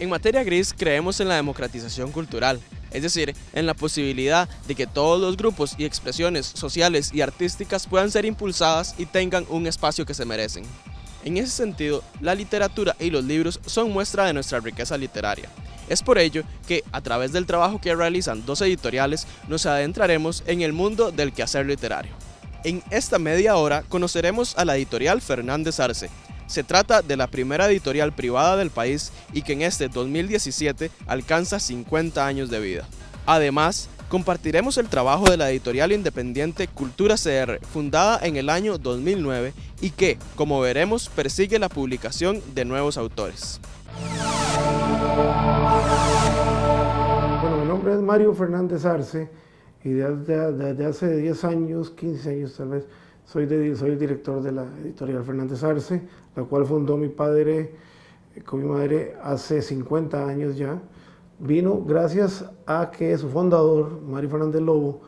En Materia Gris creemos en la democratización cultural, es decir, en la posibilidad de que todos los grupos y expresiones sociales y artísticas puedan ser impulsadas y tengan un espacio que se merecen. En ese sentido, la literatura y los libros son muestra de nuestra riqueza literaria. Es por ello que, a través del trabajo que realizan dos editoriales, nos adentraremos en el mundo del quehacer literario. En esta media hora conoceremos a la editorial Fernández Arce. Se trata de la primera editorial privada del país y que en este 2017 alcanza 50 años de vida. Además, compartiremos el trabajo de la editorial independiente Cultura CR, fundada en el año 2009 y que, como veremos, persigue la publicación de nuevos autores. Bueno, mi nombre es Mario Fernández Arce y desde hace 10 años, 15 años tal vez, soy el director de la editorial Fernández Arce, la cual fundó mi padre con mi madre hace 50 años ya. Vino gracias a que su fundador, Mario Fernández Lobo,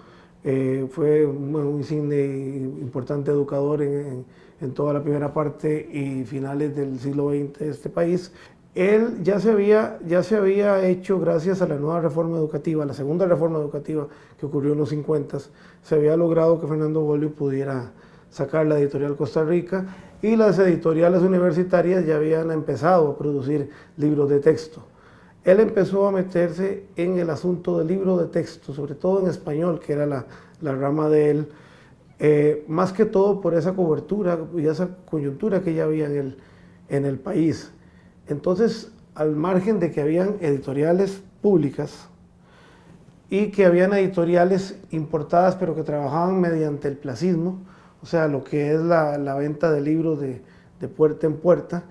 fue un insigne importante educador en toda la primera parte y finales del siglo XX de este país. Él ya se había hecho, gracias a la nueva reforma educativa, la segunda reforma educativa que ocurrió en los 50, se había logrado que Fernando Bolio pudiera sacar la editorial Costa Rica y las editoriales universitarias ya habían empezado a producir libros de texto. Él empezó a meterse en el asunto del libro de texto, sobre todo en español, que era la rama de él, más que todo por esa cobertura y esa coyuntura que ya había en el país. Entonces, al margen de que habían editoriales públicas y que habían editoriales importadas pero que trabajaban mediante el placismo, o sea, lo que es la venta de libros de puerta en puerta,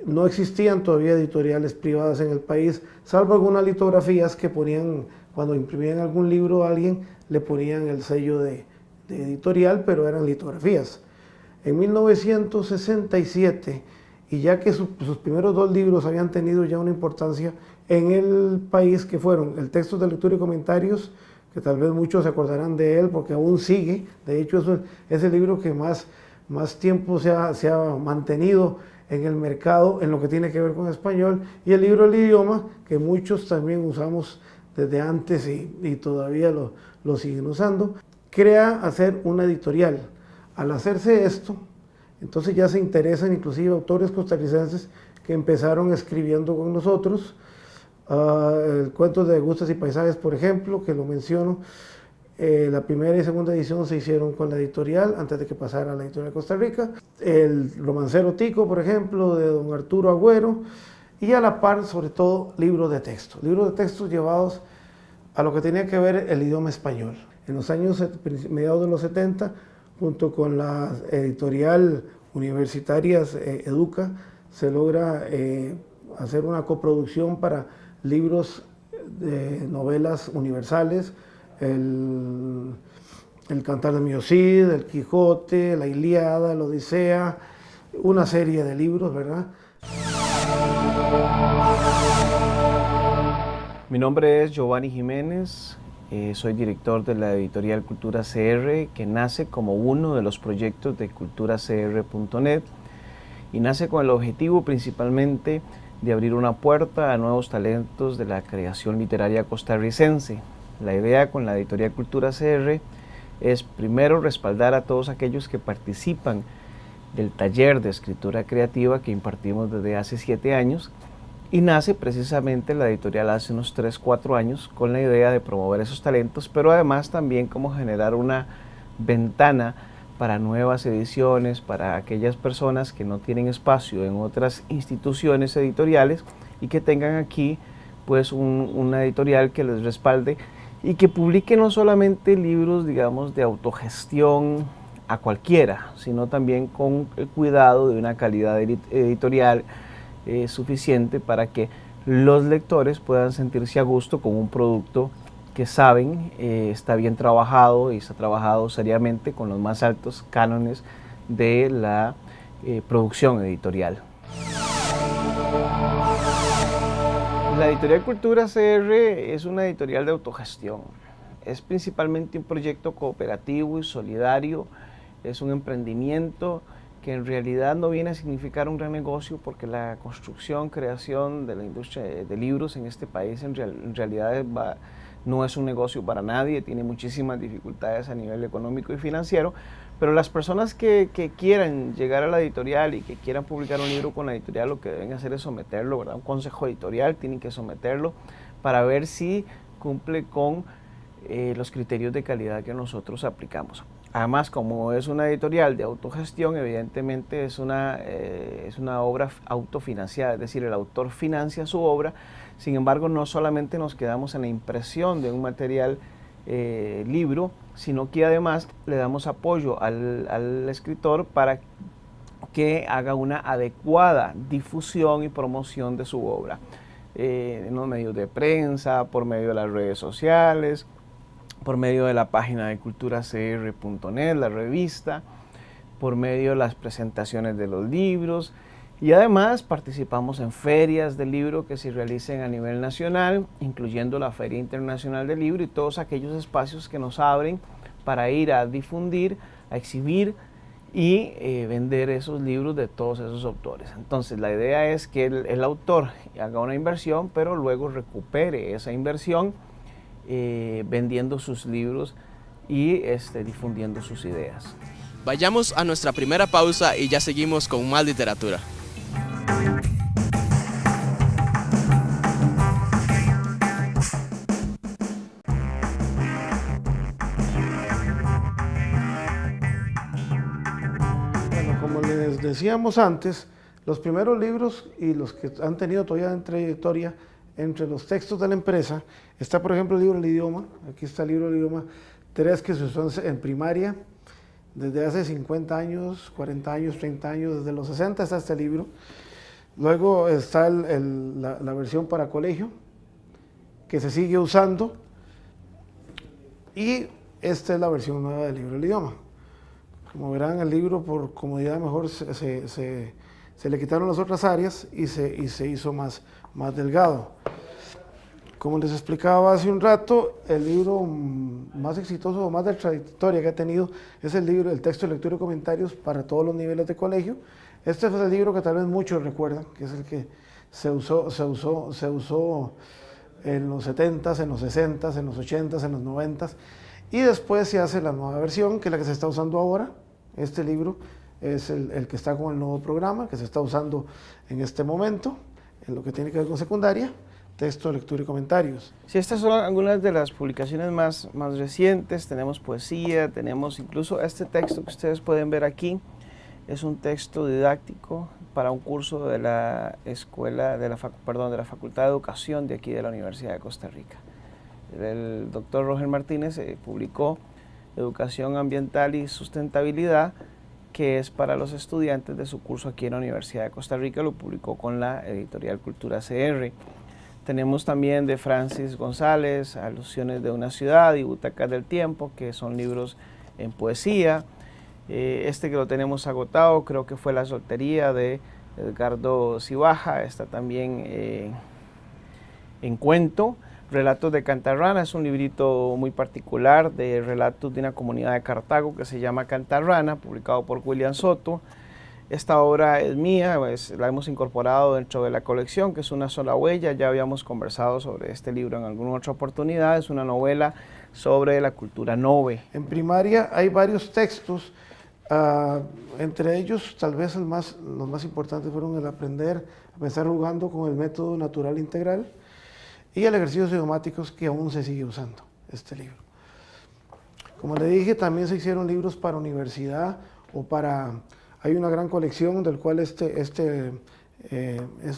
no existían todavía editoriales privadas en el país, salvo algunas litografías que ponían, cuando imprimían algún libro a alguien, le ponían el sello de editorial, pero eran litografías. En 1967, y ya que sus primeros dos libros habían tenido ya una importancia en el país, que fueron el Textos de Lectura y Comentarios, que tal vez muchos se acordarán de él porque aún sigue, de hecho es el libro que más tiempo se ha mantenido en el mercado en lo que tiene que ver con español, y el libro El Idioma, que muchos también usamos desde antes y todavía lo siguen usando. Crea hacer una editorial. Al hacerse esto, entonces ya se interesan inclusive autores costarricenses que empezaron escribiendo con nosotros. El Cuentos de Gustos y Paisajes, por ejemplo, que lo menciono, la primera y segunda edición se hicieron con la editorial antes de que pasara a la editorial de Costa Rica. El Romancero Tico, por ejemplo, de don Arturo Agüero, y a la par, sobre todo, libros de textos llevados a lo que tenía que ver el idioma español. En los años mediados de los 70, junto con la editorial universitarias Educa, se logra hacer una coproducción para libros de novelas universales, el Cantar de mi Cid, el Quijote, la Ilíada, la Odisea, una serie de libros, ¿verdad? Mi nombre es Giovanni Jiménez, soy director de la editorial Cultura CR, que nace como uno de los proyectos de culturacr.net y nace con el objetivo principalmente de abrir una puerta a nuevos talentos de la creación literaria costarricense. La idea con la editorial Cultura CR es primero respaldar a todos aquellos que participan del taller de escritura creativa que impartimos desde hace 7 años, y nace precisamente la editorial hace unos 3-4 años con la idea de promover esos talentos, pero además también como generar una ventana para nuevas ediciones, para aquellas personas que no tienen espacio en otras instituciones editoriales y que tengan aquí pues una editorial que les respalde y que publique no solamente libros, digamos, de autogestión a cualquiera, sino también con el cuidado de una calidad editorial suficiente para que los lectores puedan sentirse a gusto con un producto que saben está bien trabajado y está trabajado seriamente con los más altos cánones de la producción editorial. La editorial Cultura CR es una editorial de autogestión. Es principalmente un proyecto cooperativo y solidario, es un emprendimiento que en realidad no viene a significar un gran negocio, porque la construcción, creación de la industria de libros en este país en realidad no es un negocio para nadie, tiene muchísimas dificultades a nivel económico y financiero, pero las personas que quieran llegar a la editorial y que quieran publicar un libro con la editorial, lo que deben hacer es someterlo, ¿verdad? Un consejo editorial, tienen que someterlo para ver si cumple con los criterios de calidad que nosotros aplicamos. Además, como es una editorial de autogestión, evidentemente es una obra autofinanciada, es decir, el autor financia su obra. Sin embargo, no solamente nos quedamos en la impresión de un material libro, sino que además le damos apoyo al escritor para que haga una adecuada difusión y promoción de su obra en los medios de prensa, por medio de las redes sociales, por medio de la página de culturacr.net, la revista, por medio de las presentaciones de los libros, y además participamos en ferias de libro que se realicen a nivel nacional, incluyendo la Feria Internacional del Libro y todos aquellos espacios que nos abren para ir a difundir, a exhibir y vender esos libros de todos esos autores. Entonces la idea es que el autor haga una inversión, pero luego recupere esa inversión vendiendo sus libros y difundiendo sus ideas. Vayamos a nuestra primera pausa y ya seguimos con más literatura. Bueno, como les decíamos antes, los primeros libros y los que han tenido todavía en trayectoria entre los textos de la empresa, está por ejemplo el libro del idioma. Aquí está el libro del idioma 3, que se usó en primaria desde hace 50 años, 40 años, 30 años, desde los 60 está este libro. Luego está la versión para colegio, que se sigue usando, y esta es la versión nueva del libro del idioma. Como verán, el libro por comodidad mejor se le quitaron las otras áreas y se hizo más delgado. Como les explicaba hace un rato, el libro más exitoso o más de trayectoria que ha tenido es el libro, el texto de lectura y comentarios para todos los niveles de colegio. Este es el libro que tal vez muchos recuerdan, que es el que se usó en los 70s, en los 60s, en los 80s, en los 90s, y después se hace la nueva versión, que es la que se está usando ahora. Este libro es el que está con el nuevo programa, que se está usando en este momento, en lo que tiene que ver con secundaria, texto, lectura y comentarios. Sí, estas son algunas de las publicaciones más recientes. Tenemos poesía, tenemos incluso este texto que ustedes pueden ver aquí. Es un texto didáctico para un curso de la Facultad de Educación de aquí de la Universidad de Costa Rica. El doctor Roger Martínez publicó Educación Ambiental y Sustentabilidad, que es para los estudiantes de su curso aquí en la Universidad de Costa Rica. Lo publicó con la editorial Cultura CR. Tenemos también de Francis González, Alusiones de una ciudad y Butacas del tiempo, que son libros en poesía. Este que lo tenemos agotado, creo que fue La soltería, de Edgardo Cibaja. Está también en cuento. Relatos de Cantarrana es un librito muy particular de relatos de una comunidad de Cartago que se llama Cantarrana, publicado por William Soto. Esta obra es mía, la hemos incorporado dentro de la colección, que es Una sola huella. Ya habíamos conversado sobre este libro en alguna otra oportunidad. Es una novela sobre la cultura nove. En primaria hay varios textos, entre ellos tal vez los más importantes fueron el aprender a pensar jugando con el método natural integral y el ejercicios idiomáticos, que aún se sigue usando este libro. Como le dije, también se hicieron libros para universidad o para... Hay una gran colección del cual es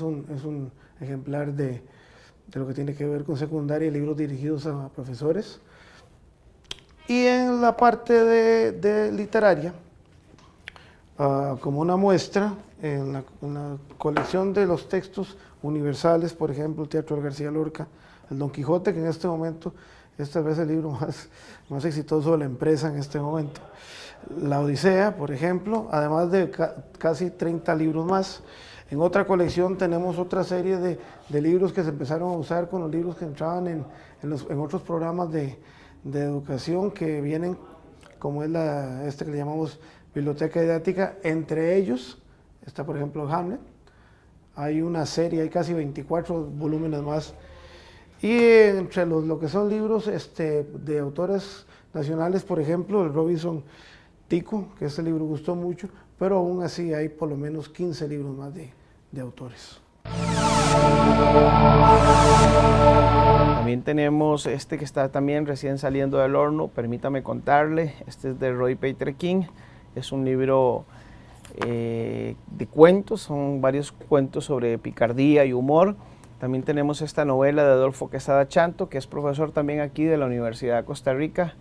un ejemplar de lo que tiene que ver con secundaria, libros dirigidos a profesores. Y en la parte de literaria, como una muestra, en la colección de los textos universales, por ejemplo, el Teatro de García Lorca, el Don Quijote, que en este momento es tal vez el libro más exitoso de la empresa en este momento. La Odisea, por ejemplo, además de casi 30 libros más. En otra colección tenemos otra serie de libros que se empezaron a usar con los libros que entraban en otros programas de educación, que vienen, como es este que le llamamos biblioteca didáctica. Entre ellos está, por ejemplo, Hamlet. Hay una serie, hay casi 24 volúmenes más. Y entre lo que son libros de autores nacionales, por ejemplo, el Robinson Tico, que este libro gustó mucho, pero aún así hay por lo menos 15 libros más de autores. También tenemos este que está también recién saliendo del horno, permítame contarle, este es de Roy Peter King, es un libro de cuentos, son varios cuentos sobre picardía y humor. También tenemos esta novela de Adolfo Quesada Chanto, que es profesor también aquí de la Universidad de Costa Rica.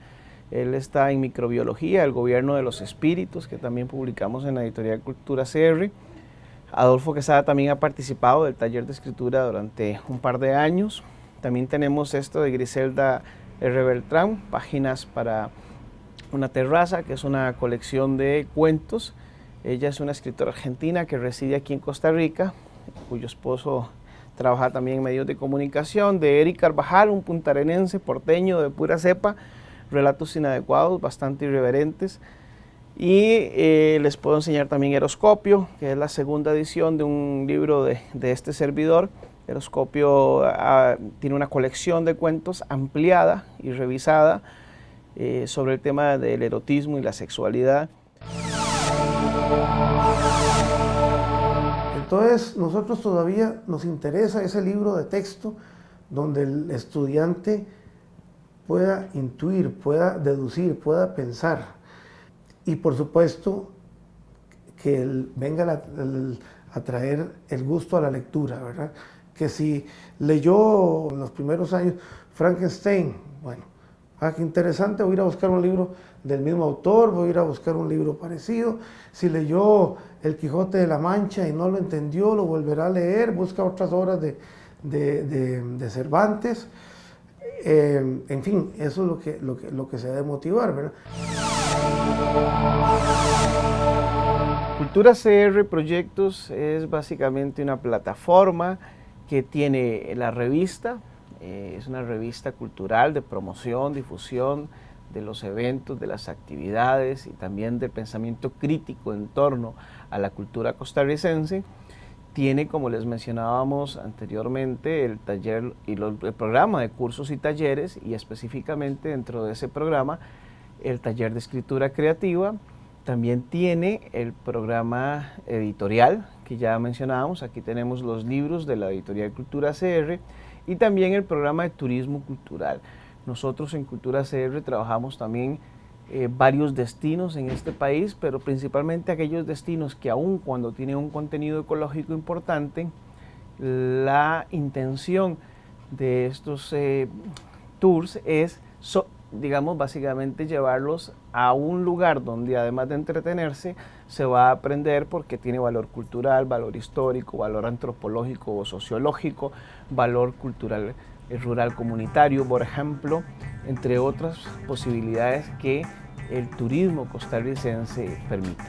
Él está en microbiología, el gobierno de los espíritus, que también publicamos en la editorial Cultura CR. Adolfo Quesada también ha participado del taller de escritura durante un par de años. También tenemos esto de Griselda R. Beltrán, Páginas para una terraza, que es una colección de cuentos. Ella es una escritora argentina que reside aquí en Costa Rica, cuyo esposo trabaja también en medios de comunicación. De Eric Carvajal, un puntarenense porteño de pura cepa, relatos inadecuados, bastante irreverentes. Y les puedo enseñar también Eroscopio, que es la segunda edición de un libro de este servidor. Eroscopio tiene una colección de cuentos ampliada y revisada sobre el tema del erotismo y la sexualidad. Entonces, nosotros todavía nos interesa ese libro de texto donde el estudiante pueda intuir, pueda deducir, pueda pensar. Y por supuesto, que venga a traer el gusto a la lectura, ¿verdad? Que si leyó en los primeros años Frankenstein, bueno, qué interesante, voy a ir a buscar un libro del mismo autor, voy a ir a buscar un libro parecido. Si leyó El Quijote de la Mancha y no lo entendió, lo volverá a leer, busca otras obras de Cervantes. En fin, eso es lo que se debe motivar, ¿verdad? Cultura CR Proyectos es básicamente una plataforma que tiene la revista, es una revista cultural de promoción, difusión de los eventos, de las actividades y también del pensamiento crítico en torno a la cultura costarricense. Tiene, como les mencionábamos anteriormente, el taller y el programa de cursos y talleres, y específicamente dentro de ese programa el taller de escritura creativa. También tiene el programa editorial que ya mencionábamos. Aquí tenemos los libros de la editorial Cultura CR y también el programa de turismo cultural. Nosotros en Cultura CR trabajamos también varios destinos en este país, pero principalmente aquellos destinos que aun cuando tienen un contenido ecológico importante, la intención de estos tours es, digamos, básicamente llevarlos a un lugar donde además de entretenerse, se va a aprender porque tiene valor cultural, valor histórico, valor antropológico o sociológico, valor cultural rural comunitario, por ejemplo, entre otras posibilidades que el turismo costarricense permite.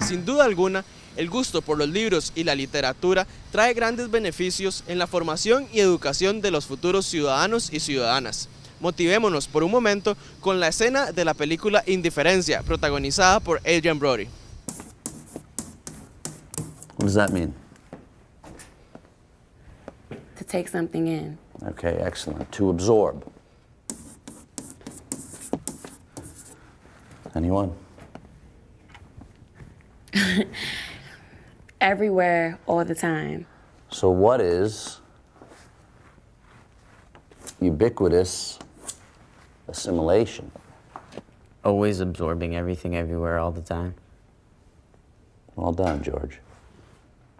Sin duda alguna, el gusto por los libros y la literatura trae grandes beneficios en la formación y educación de los futuros ciudadanos y ciudadanas. Motivémonos por un momento con la escena de la película Indiferencia, protagonizada por Adrien Brody. What does that mean? To take something in. Okay, excellent. To absorb. Anyone? Everywhere, all the time. So what is ubiquitous assimilation? Always absorbing everything everywhere all the time. Well done, George.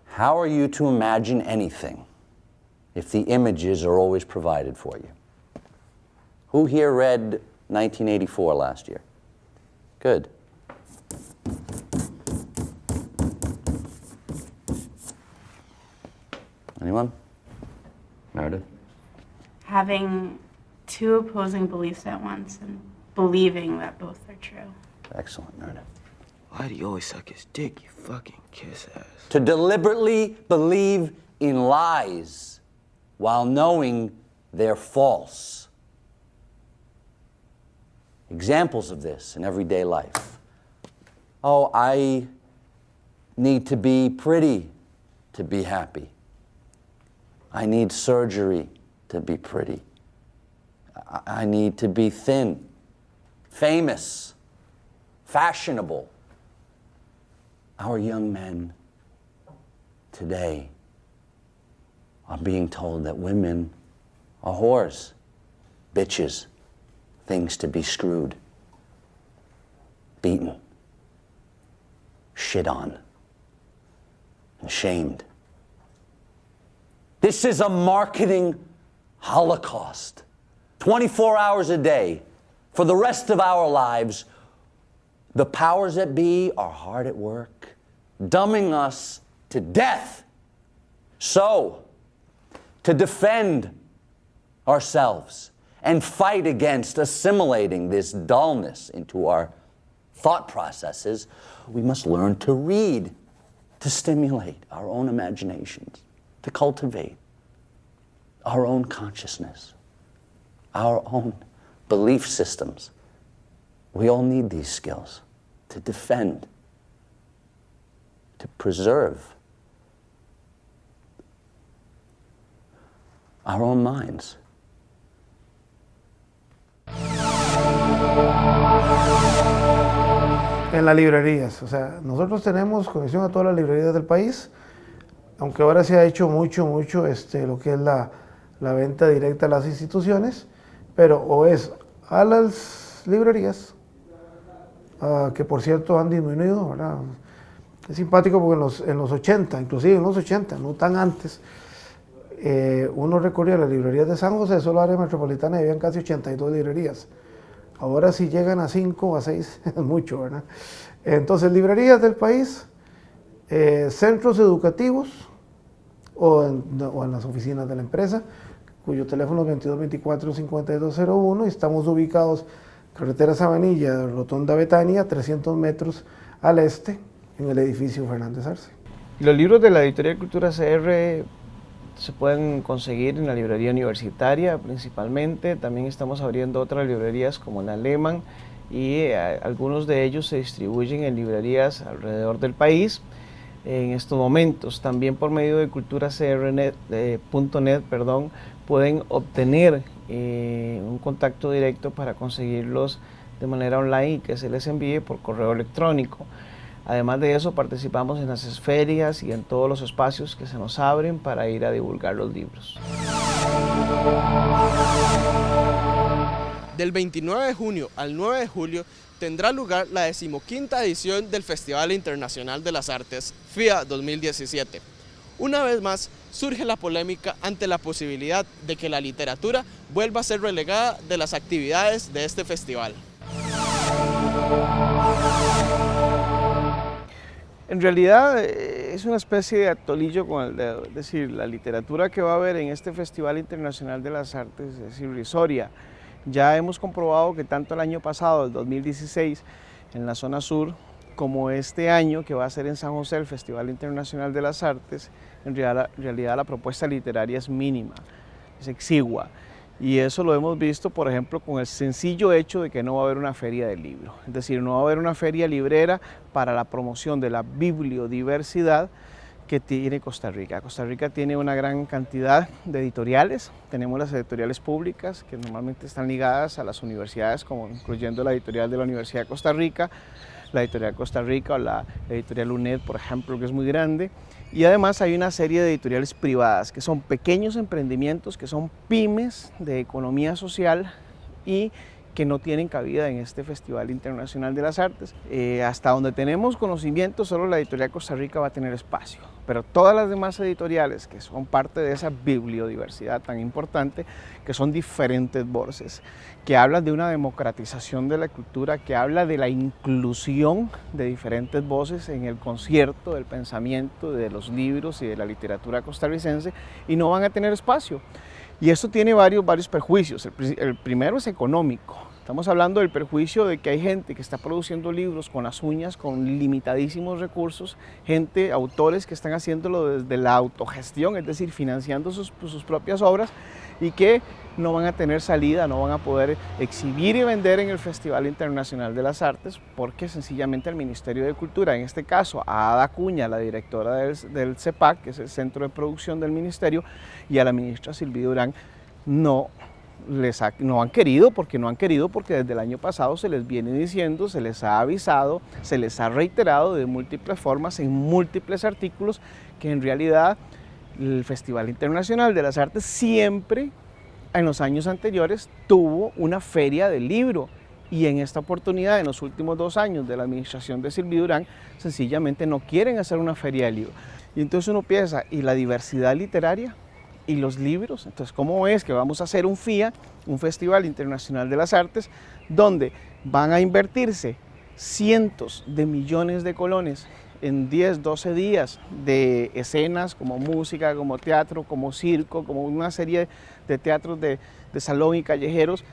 How are you to imagine anything if the images are always provided for you? Who here read 1984 last year? Good. Anyone? Meredith? Having two opposing beliefs at once and believing that both are true. Excellent, Meredith. Why do you always suck his dick, you fucking kiss ass? To deliberately believe in lies while knowing they're false. Examples of this in everyday life. Oh, I need to be pretty to be happy. I need surgery to be pretty. I need to be thin, famous, fashionable. Our young men today are being told that women are whores, bitches, things to be screwed, beaten, shit on, and shamed. This is a marketing holocaust. 24 hours a day, for the rest of our lives, the powers that be are hard at work, dumbing us to death. So, to defend ourselves and fight against assimilating this dullness into our thought processes, we must learn to read, to stimulate our own imaginations, to cultivate our own consciousness, our own belief systems. We all need these skills to defend, to preserve our own minds. En las librerías, o sea, nosotros tenemos conexión a todas las librerías del país, aunque ahora se ha hecho mucho lo que es la venta directa a las instituciones, pero o es a las librerías, que por cierto han disminuido, ¿verdad? Es simpático porque en los 80, inclusive en los 80, no tan antes, uno recorría las librerías de San José, solo área metropolitana, y habían casi 82 librerías. Ahora si llegan a 5 o a 6, es mucho, ¿verdad? Entonces, librerías del país, centros educativos o en las oficinas de la empresa, cuyo teléfono es 2224-5201, y estamos ubicados carretera Sabanilla, Rotonda Betania, 300 metros al este, en el edificio Fernández Arce. Los libros de la Editorial Cultura CR se pueden conseguir en la librería universitaria principalmente. También estamos abriendo otras librerías como la Lehman, y algunos de ellos se distribuyen en librerías alrededor del país en estos momentos. También por medio de culturacr.net, pueden obtener un contacto directo para conseguirlos de manera online y que se les envíe por correo electrónico. Además de eso, participamos en las ferias y en todos los espacios que se nos abren para ir a divulgar los libros. Del 29 de junio al 9 de julio tendrá lugar la 15ª edición del Festival Internacional de las Artes, FIA 2017. Una vez más, surge la polémica ante la posibilidad de que la literatura vuelva a ser relegada de las actividades de este festival. En realidad es una especie de atolillo con el dedo, es decir, la literatura que va a haber en este Festival Internacional de las Artes es irrisoria. Ya hemos comprobado que tanto el año pasado, el 2016, en la zona sur, como este año que va a ser en San José el Festival Internacional de las Artes, en realidad la propuesta literaria es mínima, es exigua. Y eso lo hemos visto, por ejemplo, con el sencillo hecho de que no va a haber una feria del libro. Es decir, no va a haber una feria librera para la promoción de la bibliodiversidad que tiene Costa Rica. Costa Rica tiene una gran cantidad de editoriales. Tenemos las editoriales públicas, que normalmente están ligadas a las universidades, como incluyendo la editorial de la Universidad de Costa Rica, la editorial Costa Rica o la editorial UNED, por ejemplo, que es muy grande. Y además hay una serie de editoriales privadas, que son pequeños emprendimientos, que son pymes de economía social y que no tienen cabida en este Festival Internacional de las Artes. Hasta donde tenemos conocimiento, solo la editorial Costa Rica va a tener espacio, pero todas las demás editoriales que son parte de esa bibliodiversidad tan importante, que son diferentes voces, que hablan de una democratización de la cultura, que habla de la inclusión de diferentes voces en el concierto del pensamiento, de los libros y de la literatura costarricense, y no van a tener espacio. Y esto tiene varios perjuicios. El primero es económico. Estamos hablando del perjuicio de que hay gente que está produciendo libros con las uñas, con limitadísimos recursos, autores que están haciéndolo desde la autogestión, es decir, financiando sus propias obras y que no van a tener salida, no van a poder exhibir y vender en el Festival Internacional de las Artes porque sencillamente el Ministerio de Cultura, en este caso a Ada Acuña, la directora del CEPAC, que es el centro de producción del ministerio, y a la ministra Sylvie Durán, no han querido porque desde el año pasado se les viene diciendo, se les ha avisado, se les ha reiterado de múltiples formas, en múltiples artículos, que en realidad el Festival Internacional de las Artes siempre, en los años anteriores, tuvo una feria del libro, y en esta oportunidad, en los últimos 2 años de la administración de Sylvie Durán, sencillamente no quieren hacer una feria del libro. Y entonces uno piensa, ¿y la diversidad literaria? ¿Y los libros? Entonces, ¿cómo es que vamos a hacer un FIA, un Festival Internacional de las Artes, donde van a invertirse cientos de millones de colones en 10, 12 días de escenas como música, como teatro, como circo, como una serie de teatros de salón y callejeros,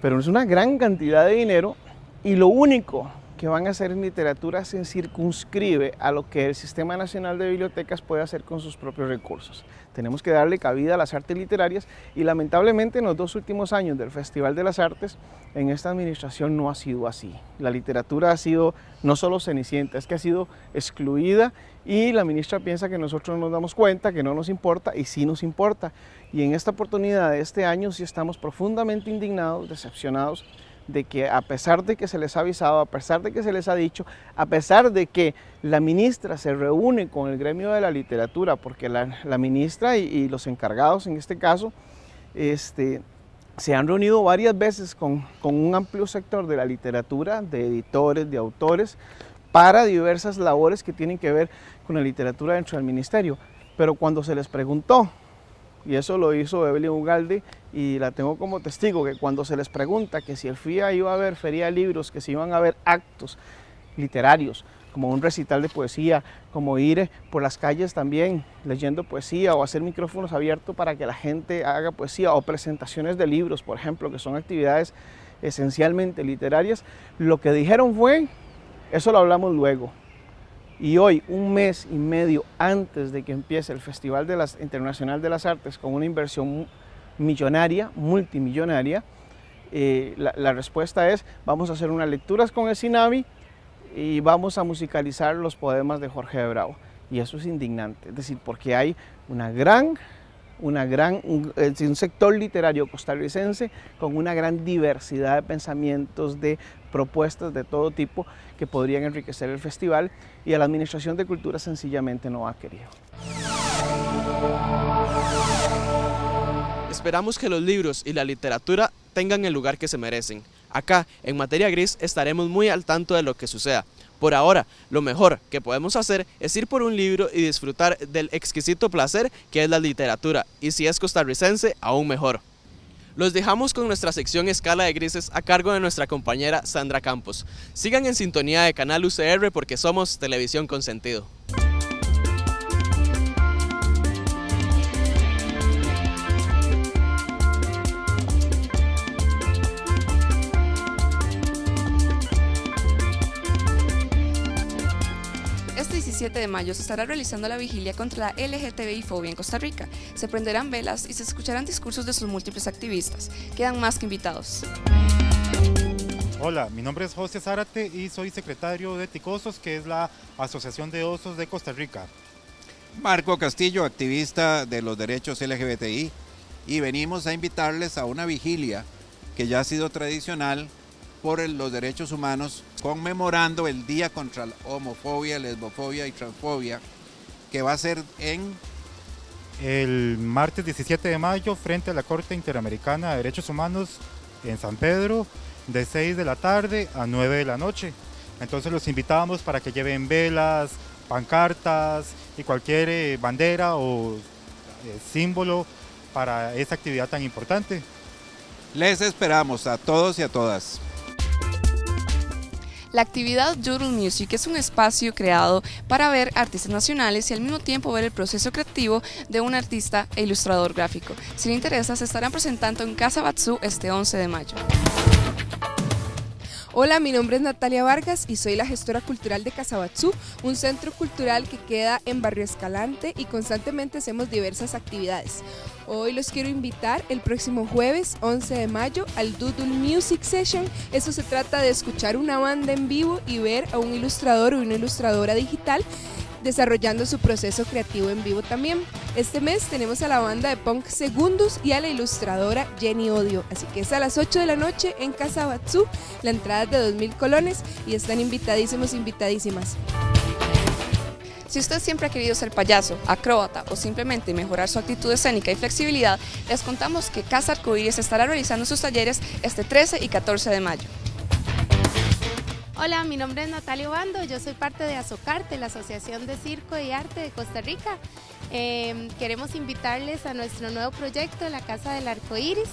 pero es una gran cantidad de dinero y lo único que van a hacer en literatura se circunscribe a lo que el Sistema Nacional de Bibliotecas puede hacer con sus propios recursos. Tenemos que darle cabida a las artes literarias y lamentablemente en los 2 últimos años del Festival de las Artes, en esta administración no ha sido así. La literatura ha sido no solo cenicienta, es que ha sido excluida y la ministra piensa que nosotros no nos damos cuenta, que no nos importa y sí nos importa. Y en esta oportunidad de este año sí estamos profundamente indignados, decepcionados, de que a pesar de que se les ha avisado, a pesar de que se les ha dicho, a pesar de que la ministra se reúne con el gremio de la literatura, porque la ministra y los encargados en este caso, se han reunido varias veces con un amplio sector de la literatura, de editores, de autores, para diversas labores que tienen que ver con la literatura dentro del ministerio. Pero cuando se les preguntó, y eso lo hizo Evelyn Ugalde y la tengo como testigo, que cuando se les pregunta que si el FIA iba a haber feria de libros, que si iban a haber actos literarios, como un recital de poesía, como ir por las calles también leyendo poesía o hacer micrófonos abiertos para que la gente haga poesía o presentaciones de libros, por ejemplo, que son actividades esencialmente literarias, lo que dijeron fue, eso lo hablamos luego. Y hoy, 1 mes y medio antes de que empiece el Festival Internacional de las Artes con una inversión millonaria, multimillonaria, la respuesta es, vamos a hacer unas lecturas con el SINAVI y vamos a musicalizar los poemas de Jorge de Bravo. Y eso es indignante, es decir, porque hay un sector literario costarricense con una gran diversidad de pensamientos, de propuestas de todo tipo que podrían enriquecer el festival y a la Administración de Cultura sencillamente no ha querido. Esperamos que los libros y la literatura tengan el lugar que se merecen. Acá, en Materia Gris, estaremos muy al tanto de lo que suceda. Por ahora, lo mejor que podemos hacer es ir por un libro y disfrutar del exquisito placer que es la literatura, y si es costarricense, aún mejor. Los dejamos con nuestra sección Escala de Grises a cargo de nuestra compañera Sandra Campos. Sigan en sintonía de Canal UCR porque somos Televisión con Sentido. Este 17 de mayo se estará realizando la vigilia contra la LGTBI-fobia en Costa Rica. Se prenderán velas y se escucharán discursos de sus múltiples activistas. Quedan más que invitados. Hola, mi nombre es José Zárate y soy secretario de Ticosos, que es la Asociación de Osos de Costa Rica. Marco Castillo, activista de los derechos LGBTI, y venimos a invitarles a una vigilia que ya ha sido tradicional por los derechos humanos, conmemorando el Día contra la Homofobia, Lesbofobia y Transfobia, que va a ser el martes 17 de mayo frente a la Corte Interamericana de Derechos Humanos en San Pedro, de 6 de la tarde a 9 de la noche. Entonces los invitamos para que lleven velas, pancartas y cualquier bandera o símbolo para esta actividad tan importante. Les esperamos a todos y a todas. La actividad Doodle Music es un espacio creado para ver artistas nacionales y al mismo tiempo ver el proceso creativo de un artista e ilustrador gráfico. Si le interesa, se estarán presentando en Casa Batsu este 11 de mayo. Hola, mi nombre es Natalia Vargas y soy la gestora cultural de Casabatzú, un centro cultural que queda en Barrio Escalante y constantemente hacemos diversas actividades. Hoy los quiero invitar el próximo jueves 11 de mayo al Doodle Music Session. Eso se trata de escuchar una banda en vivo y ver a un ilustrador o una ilustradora digital desarrollando su proceso creativo en vivo también. Este mes tenemos a la banda de punk Segundus y a la ilustradora Jenny Odio, así que es a las 8 de la noche en Casabatzú, la entrada es de 2,000 colones y están invitadísimos, invitadísimas. Si usted siempre ha querido ser payaso, acróbata o simplemente mejorar su actitud escénica y flexibilidad, les contamos que Casa Arcoíris estará realizando sus talleres este 13 y 14 de mayo. Hola, mi nombre es Natalia Obando, yo soy parte de Azocarte, la Asociación de Circo y Arte de Costa Rica. Queremos invitarles a nuestro nuevo proyecto, la Casa del Arcoíris.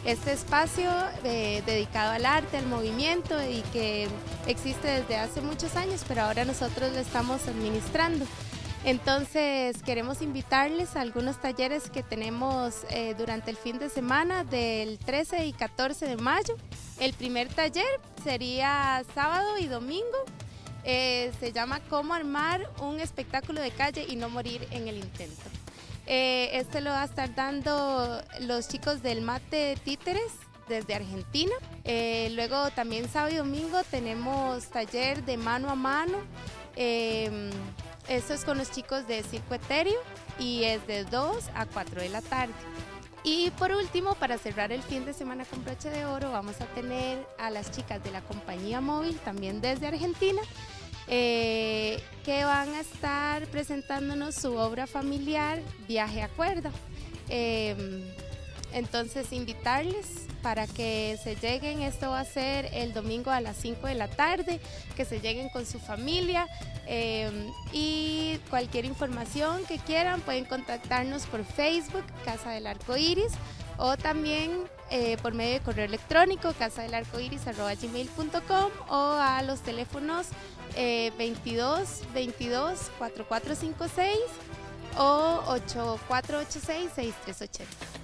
Este espacio dedicado al arte, al movimiento y que existe desde hace muchos años, pero ahora nosotros lo estamos administrando. Entonces queremos invitarles a algunos talleres que tenemos durante el fin de semana del 13 y 14 de mayo. El primer taller sería sábado y domingo. Se llama Cómo armar un espectáculo de calle y no morir en el intento. Este lo va a estar dando los chicos del Mate Títeres desde Argentina. Luego también sábado y domingo tenemos taller de mano a mano. Esto es con los chicos de Circo Etéreo y es de 2 a 4 de la tarde. Y por último, para cerrar el fin de semana con broche de oro, vamos a tener a las chicas de la compañía móvil, también desde Argentina, que van a estar presentándonos su obra familiar, Viaje a Cuerda. Entonces invitarles para que se lleguen, esto va a ser el domingo a las 5 de la tarde, que se lleguen con su familia y cualquier información que quieran pueden contactarnos por Facebook, Casa del Arcoíris, o también por medio de correo electrónico casadelarcoiris@gmail.com o a los teléfonos 22 22 4456 o 8486 6380.